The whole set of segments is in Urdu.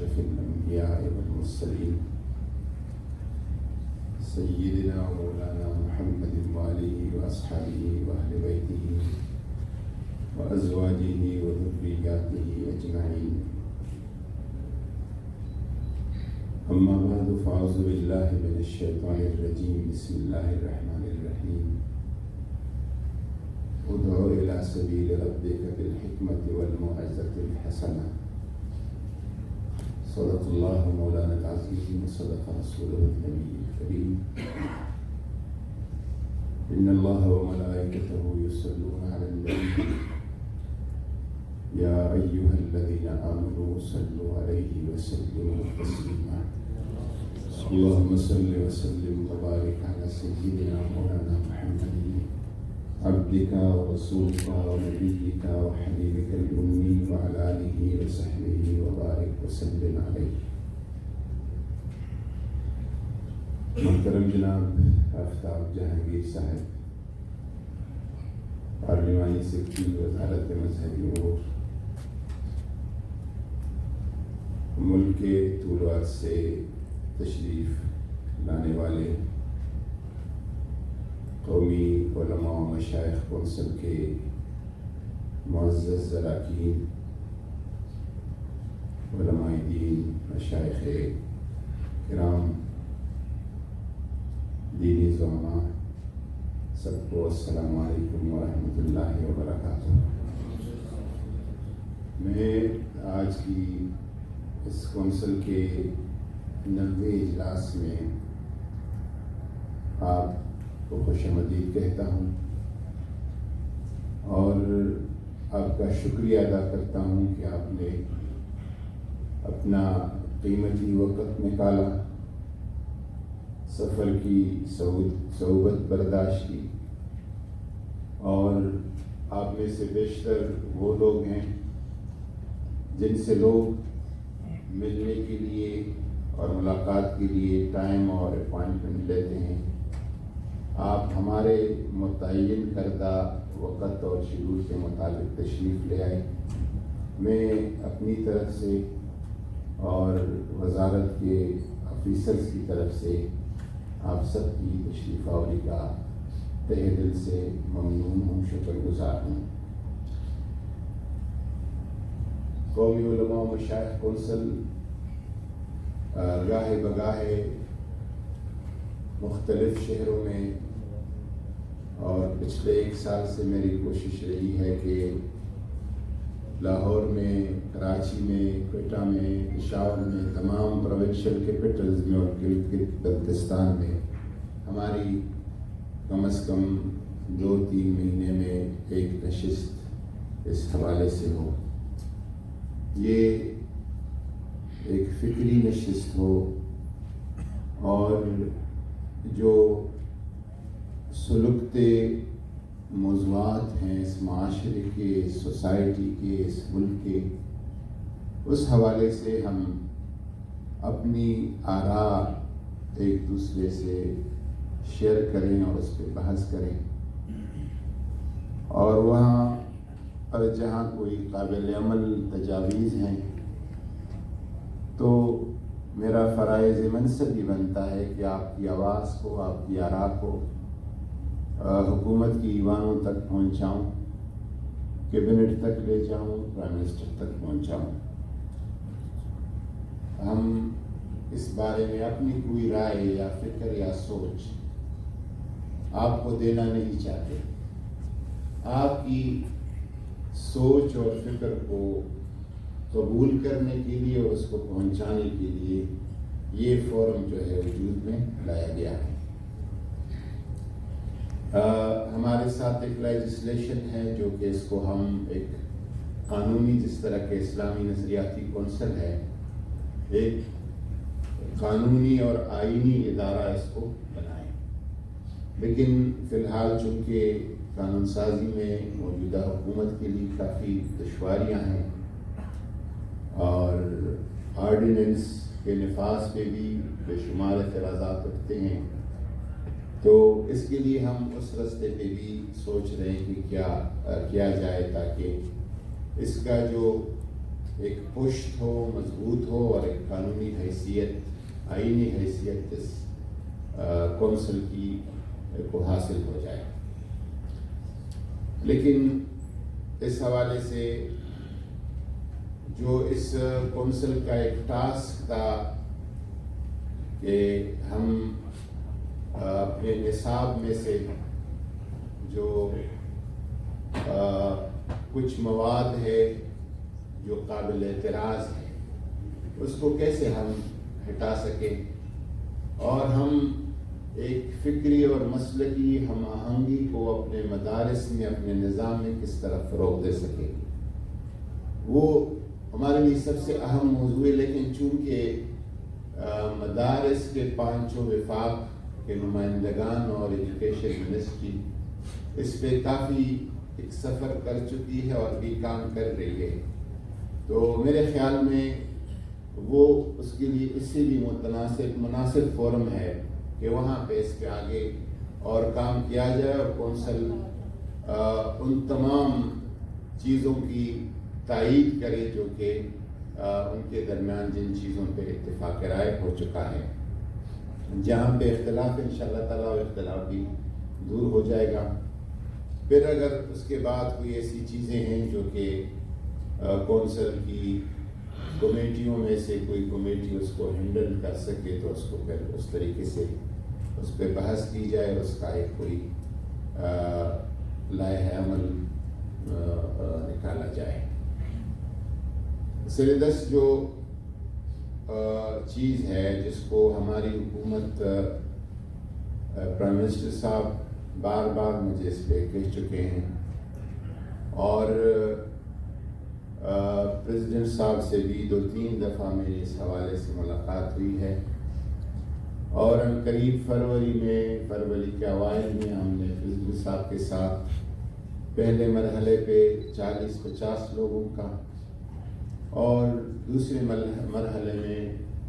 أشرف الأنبياء والمرسلين سيدنا ومولانا محمد وآله وأصحابه وأهل بيته وأزواجه وذرياته أجمعين. أما بعد فأعوذ بالله من الشيطان الرجيم. بسم الله الرحمن الرحيم. ادع إلى سبيل ربك بالحكمة والموعظة الحسنة. صدق الله مولانا العظيم وصدق رسوله النبي الكريم. إن الله وملائكته يصلون على النبي يا أيها الذين آمنوا صلوا عليه وسلموا تسليما. اللهم صل وسلم وبارك على سيدنا مولانا محمد عبدك ورسولك ونبيك وحبيبك الأمي وعلى آله وصحبه وبارك وسلم عليه. محترم جناب آفتاب جہانگیر صاحب، پارلیمانی سیکرٹری وزارت مذہبی امور، ملک کے طول و عرض سے تشریف لانے والے قومی علماء و مشائخ کونسل کے معزز اراکین، علماء دین، مشائخ کرام، دینی زعماء، سب کو السلام علیکم ورحمۃ اللہ وبرکاتہ۔ میں آج کی اس کونسل کے 90ویں اجلاس میں آپ کو خوش آمدید کہتا ہوں اور آپ کا شکریہ ادا کرتا ہوں کہ آپ نے اپنا قیمتی وقت نکالا، سفر کی صعوبت برداشت کی، اور آپ میں سے بیشتر وہ لوگ ہیں جن سے لوگ ملنے کے لیے اور ملاقات کے لیے ٹائم اور اپوائنٹمنٹ لیتے ہیں۔ آپ ہمارے متعین کردہ وقت اور شیڈول کے مطابق تشریف لے آئے۔ میں اپنی طرف سے اور وزارت کے آفیسرز کی طرف سے آپ سب کی تشریف آوری کا تہہ دل سے ممنون ہوں، شکر گزار ہوں۔ قومی علماء و مشائخ کونسل گاہے بگاہے مختلف شہروں میں، اور پچھلے 1 سال سے میری کوشش رہی ہے کہ لاہور میں، کراچی میں، کوئٹہ میں، پشاور میں، تمام پروونشل کیپٹلز میں اور گلگت بلتستان میں ہماری کم از کم 2-3 مہینے میں ایک نشست اس حوالے سے ہو، یہ ایک فکری نشست ہو، اور جو سلگتے موضوعات ہیں اس معاشرے کے، اس سوسائٹی کے، اس ملک کے، اس حوالے سے ہم اپنی آراء ایک دوسرے سے شیئر کریں اور اس پہ بحث کریں، اور وہاں اور جہاں کوئی قابل عمل تجاویز ہیں تو میرا فرائض منصب یہ بنتا ہے کہ آپ کی آواز کو، آپ کی آراء کو حکومت کی ایوانوں تک پہنچاؤں، کیبنٹ تک لے جاؤں، پرائم منسٹر تک پہنچاؤں۔ ہم اس بارے میں اپنی کوئی رائے یا فکر یا سوچ آپ کو دینا نہیں چاہتے۔ آپ کی سوچ اور فکر کو قبول کرنے کے لیے اور اس کو پہنچانے کے لیے یہ فورم جو ہے وجود میں لایا گیا ہے۔ ہمارے ساتھ ایک لیجسلیشن ہے جو کہ اس کو ہم ایک قانونی، جس طرح کے اسلامی نظریاتی کونسل ہے، ایک قانونی اور آئینی ادارہ اس کو بنائیں، لیکن فی الحال چونکہ قانون سازی میں موجودہ حکومت کے لیے کافی دشواریاں ہیں اور آرڈیننس کے نفاذ پہ بھی بے شمار اعتراضات رکھتے ہیں، تو اس کے لیے ہم اس راستے پہ بھی سوچ رہے ہیں کہ کیا کیا جائے تاکہ اس کا جو ایک پشت ہو، مضبوط ہو اور ایک قانونی حیثیت، آئینی حیثیت اس کونسل کی کو حاصل ہو جائے۔ لیکن اس حوالے سے جو اس کونسل کا ایک ٹاسک تھا کہ ہم اپنے نصاب میں سے جو کچھ مواد ہے جو قابل اعتراض ہے اس کو کیسے ہم ہٹا سکیں اور ہم ایک فکری اور مسلکی ہم آہنگی کو اپنے مدارس میں، اپنے نظام میں کس طرح فروغ دے سکیں، وہ ہمارے لیے سب سے اہم موضوع ہے۔ لیکن چونکہ مدارس کے پانچوں وفاق کے نمائندگان اور ایجوکیشن منسٹری اس پہ کافی ایک سفر کر چکی ہے اور بھی کام کر رہی ہے، تو میرے خیال میں وہ اس کے لیے اس سے بھی مناسب فورم ہے کہ وہاں پہ اس پہ آگے اور کام کیا جائے اور کونسل ان تمام چیزوں کی تائید کرے جو کہ ان کے درمیان جن چیزوں پہ اتفاق رائے ہو چکا ہے۔ جہاں پہ اختلاف ہے انشاءاللہ تعالیٰ اختلاف بھی دور ہو جائے گا۔ پھر اگر اس کے بعد کوئی ایسی چیزیں ہیں جو کہ کونسل کی کمیٹیوں میں سے کوئی کمیٹی اس کو ہینڈل کر سکے تو اس کو پھر اس طریقے سے اس پہ بحث کی جائے، اس کا ایک کوئی لائحہ عمل نکالا جائے۔ سلیدس جو چیز ہے جس کو ہماری حکومت، پرائم منسٹر صاحب بار بار مجھے اس پہ کہہ چکے ہیں اور پریزیڈنٹ صاحب سے بھی 2-3 دفعہ میری اس حوالے سے ملاقات ہوئی ہے اور ہم قریب فروری کے اوائل میں ہم نے پریزیڈنٹ صاحب کے ساتھ پہلے مرحلے پہ 40-50 لوگوں کا اور دوسرے مرحلے میں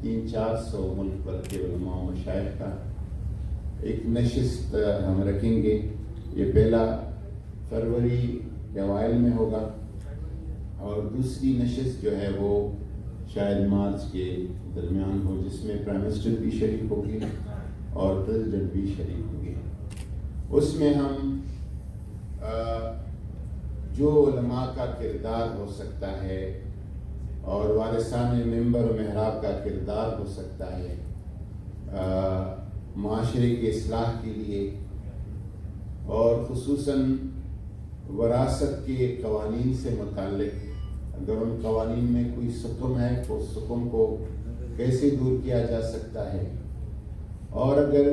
300-400 ملک بھر کے علماء و مشائخ کا ایک نشست ہم رکھیں گے۔ یہ پہلا فروری کے اوائل میں ہوگا اور دوسری نشست جو ہے وہ شاید مارچ کے درمیان ہو، جس میں پرائم منسٹر بھی شریک ہوگی اور پریزیڈنٹ بھی شریک ہوگی۔ اس میں ہم جو علماء کا کردار ہو سکتا ہے اور وارثان منبر و محراب کا کردار ہو سکتا ہے معاشرے کی اصلاح کے لیے اور خصوصاً وراثت کے قوانین سے متعلق اگر ان قوانین میں کوئی سقم ہے تو اس سقم کو کیسے دور کیا جا سکتا ہے اور اگر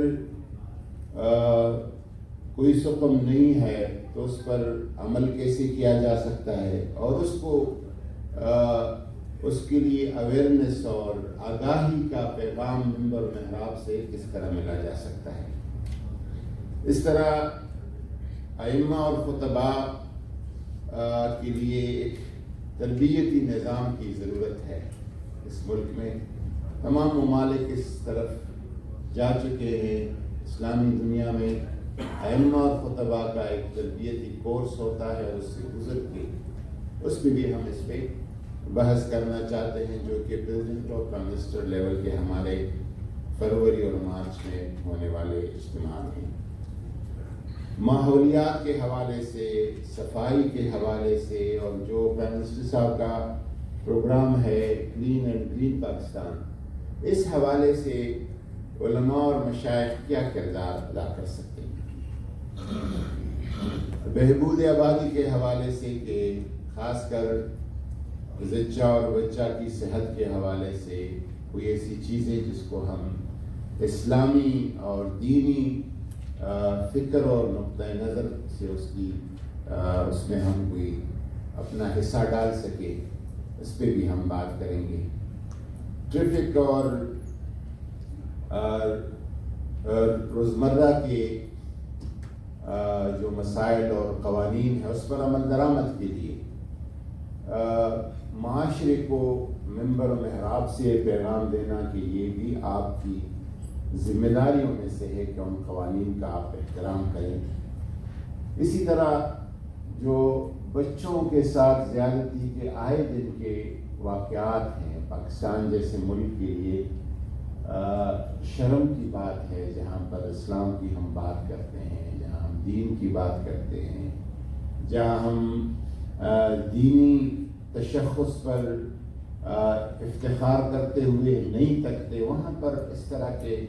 کوئی سقم نہیں ہے تو اس پر عمل کیسے کیا جا سکتا ہے اور اس کو اس کے لیے اویئرنیس اور آگاہی کا پیغام منبر و محراب سے کس طرح ملا جا سکتا ہے۔ اس طرح ائمہ اور خطباء کے لیے ایک تربیتی نظام کی ضرورت ہے۔ اس ملک میں تمام ممالک اس طرف جا چکے ہیں۔ اسلامی دنیا میں ائمہ اور خطباء کا ایک تربیتی کورس ہوتا ہے اور اس سے گزر کے اس پہ بھی ہم اس پہ بحث کرنا چاہتے ہیں جو کہ پریزیڈنٹ اور پرائم منسٹر لیول کے ہمارے فروری اور مارچ میں ہونے والے اجتماع ہیں۔ ماحولیات کے حوالے سے، صفائی کے حوالے سے اور جو پرائم منسٹر صاحب کا پروگرام ہے کلین اینڈ گرین پاکستان، اس حوالے سے علماء اور مشائخ کیا کردار ادا کر سکتے ہیں۔ بہبود آبادی کے حوالے سے کہ خاص کر زچہ اور بچہ کی صحت کے حوالے سے کوئی ایسی چیزیں جس کو ہم اسلامی اور دینی فکر اور نقطہ نظر سے اس میں ہم کوئی اپنا حصہ ڈال سکے، اس پہ بھی ہم بات کریں گے۔ ٹریفک اور روزمرہ کے جو مسائل اور قوانین ہیں اس پر عمل درآمد کے لیے معاشرے کو منبر و محراب سے پیغام دینا کہ یہ بھی آپ کی ذمہ داریوں میں سے ہے کہ ان قوانین کا آپ احترام کریں۔ اسی طرح جو بچوں کے ساتھ زیادتی کے آئے دن کے واقعات ہیں پاکستان جیسے ملک کے لیے شرم کی بات ہے، جہاں پر اسلام کی ہم بات کرتے ہیں، جہاں ہم دین کی بات کرتے ہیں، جہاں ہم دینی تشخص پر افتخار کرتے ہوئے نہیں تکتے، وہاں پر اس طرح کے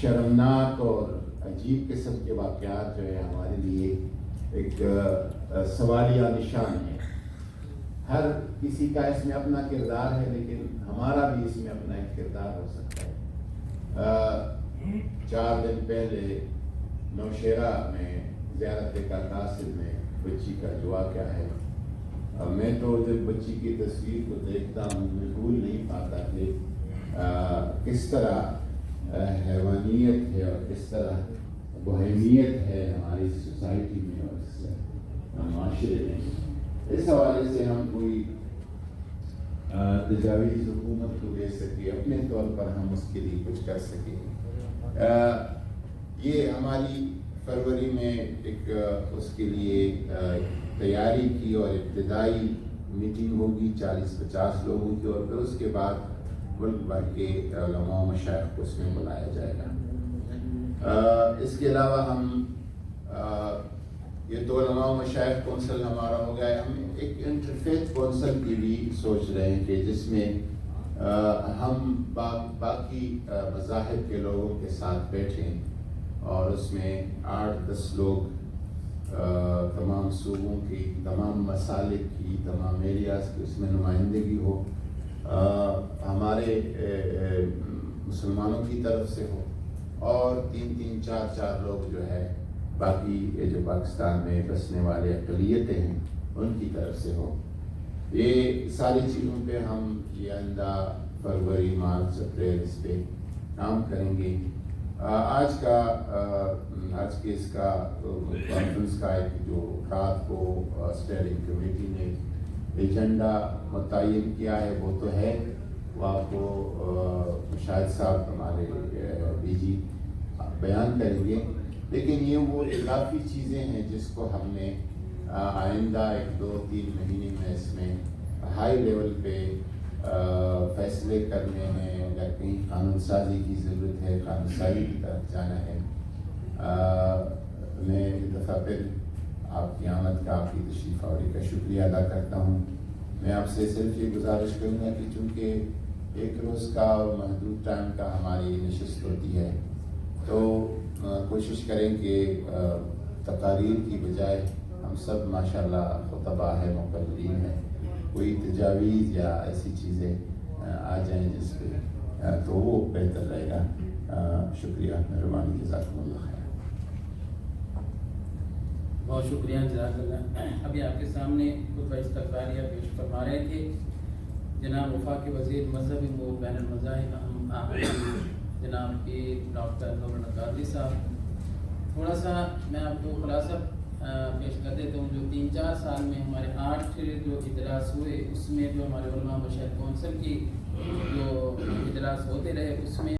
شرمناک اور عجیب قسم کے واقعات جو ہے ہمارے لیے ایک سوالیہ نشان ہے۔ ہر کسی کا اس میں اپنا کردار ہے، لیکن ہمارا بھی اس میں اپنا ایک کردار ہو سکتا ہے۔ 4 دن پہلے نوشہرہ میں زیارت کا قاصد میں بچی کا جو واقعہ ہے، میں تو جب بچی کی تصویر کو دیکھتا ہوں میں بھول نہیں پاتا کہ کس طرح حیوانیت ہے اور کس طرح بہیمیت ہے ہماری سوسائٹی میں اور اس معاشرے میں۔ اس حوالے سے ہم کوئی تجاویز حکومت کو دے سکے، اپنے طور پر ہم اس کے لیے کچھ کر سکیں۔ یہ ہماری فروری میں ایک اس کے لیے تیاری کی اور ابتدائی میٹنگ ہوگی 40-50 لوگوں کی، اور پھر اس کے بعد ملک بھر کے علماء و مشائخ کو اس میں بلایا جائے گا۔ اس کے علاوہ ہم یہ 2 علماء و مشائخ کونسل ہمارا ہو گیا ہے، ہم ایک انٹرفیتھ کونسل کی بھی سوچ رہے ہیں کہ جس میں ہم باقی مذاہب کے لوگوں کے ساتھ بیٹھیں اور اس میں 8-10 لوگ تمام صوبوں کی، تمام مسالک کی، تمام ایریاز کی اس میں نمائندگی ہو، ہمارے مسلمانوں کی طرف سے ہو، اور 3-3 4-4 لوگ جو ہے باقی جو پاکستان میں بسنے والے اقلیتیں ہیں ان کی طرف سے ہو۔ یہ ساری چیزوں پہ ہم یہ آئندہ فروری، مارچ، اپریل اس پہ کام کریں گے۔ آج کے اس کا کانفرنس کا ایک جو رات کو اسٹیئرنگ کمیٹی نے ایجنڈا متعین کیا ہے وہ تو ہے، وہ آپ کو شاہد صاحب ہمارے بی جی بیان کریں گے، لیکن یہ وہ اضافی چیزیں ہیں جس کو ہم نے آئندہ 1-2-3 مہینے میں اس میں ہائی لیول پہ فیصلے کرنے ہیں۔ اگر کہیں قانون سازی کی ضرورت ہے، قانون سازی کی طرف جانا ہے۔ میں ایک دفعہ پھر آپ کی آمد کا، آپ کی تشریف آوری کا شکریہ ادا کرتا ہوں۔ میں آپ سے صرف یہ گزارش کروں گا کہ چونکہ 1 روز کا اور محدود ٹائم کا ہماری نشست ہوتی ہے، تو کوشش کریں کہ تقاریر کی بجائے ہم سب ماشاءاللہ خطبہ ہے، مقررین ہیں، کوئی تجاویز یا ایسی چیزیں آ جائیں جس پہ تو وہ بہتر رہے گا۔ شکریہ، مہربانی، جزاکم اللہ خیر۔ بہت شکریہ، جزاک اللہ۔ ابھی آپ کے سامنے خطبہ استقبالیہ پیش فرما رہے تھے جناب وفاقی وزیر مذہب و بین المذاہب جناب پیر ڈاکٹر مولانا قادری صاحب۔ تھوڑا سا میں آپ کو خلاصہ پیش کر دیتا ہوں۔ جو 3-4 سال میں ہمارے 8 جو اجلاس ہوئے، اس میں جو ہمارے علماء مشائخ کونسل کی جو اجلاس ہوتے رہے، اس میں